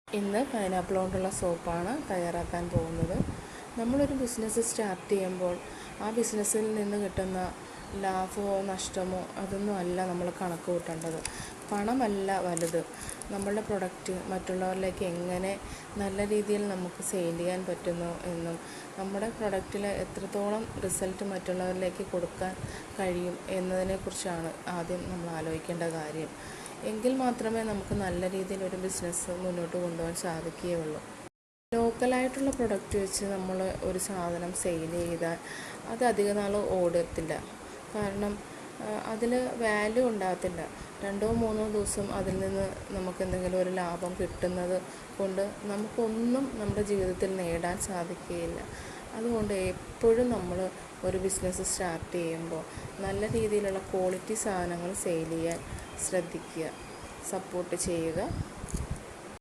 ഇന്ന് പൈനാപ്പിൾ കൊണ്ടുള്ള സോപ്പാണ് തയ്യാറാക്കാൻ പോകുന്നത്. നമ്മളൊരു ബിസിനസ് സ്റ്റാർട്ട് ചെയ്യുമ്പോൾ ആ ബിസിനസ്സിൽ നിന്ന് കിട്ടുന്ന ലാഭമോ നഷ്ടമോ അതൊന്നും അല്ല നമ്മൾ കണക്ക് കൂട്ടേണ്ടത്. പണമല്ല വലുത്, നമ്മളുടെ പ്രൊഡക്റ്റ് മറ്റുള്ളവരിലേക്ക് എങ്ങനെ നല്ല രീതിയിൽ നമുക്ക് സെയിൽ ചെയ്യാൻ പറ്റുന്നു എന്നും നമ്മുടെ പ്രൊഡക്റ്റിൽ എത്രത്തോളം റിസൾട്ട് മറ്റുള്ളവരിലേക്ക് കൊടുക്കാൻ കഴിയും എന്നതിനെക്കുറിച്ചാണ് ആദ്യം നമ്മൾ ആലോചിക്കേണ്ട കാര്യം. എങ്കിൽ മാത്രമേ നമുക്ക് നല്ല രീതിയിൽ ഒരു ബിസിനസ് മുന്നോട്ട് കൊണ്ടുപോകാൻ സാധിക്കുകയുള്ളൂ. ലോക്കലായിട്ടുള്ള പ്രൊഡക്റ്റ് വെച്ച് നമ്മൾ ഒരു സാധനം സെയിൽ ചെയ്താൽ അത് അധിക നാൾ ഓടത്തില്ല. കാരണം അതിൽ വാല്യൂ ഉണ്ടാകത്തില്ല. 2-3 ദിവസം അതിൽ നിന്ന് നമുക്ക് എന്തെങ്കിലും ഒരു ലാഭം കിട്ടുന്നത് കൊണ്ട് നമുക്കൊന്നും നമ്മുടെ ജീവിതത്തിൽ നേടാൻ സാധിക്കുകയില്ല. അതുകൊണ്ട് എപ്പോഴും നമ്മൾ ഒരു ബിസിനസ് സ്റ്റാർട്ട് ചെയ്യുമ്പോൾ നല്ല രീതിയിലുള്ള ക്വാളിറ്റി സാധനങ്ങൾ സെയിൽ ചെയ്യാൻ ശ്രദ്ധിക്കുക, സപ്പോർട്ട് ചെയ്യുക.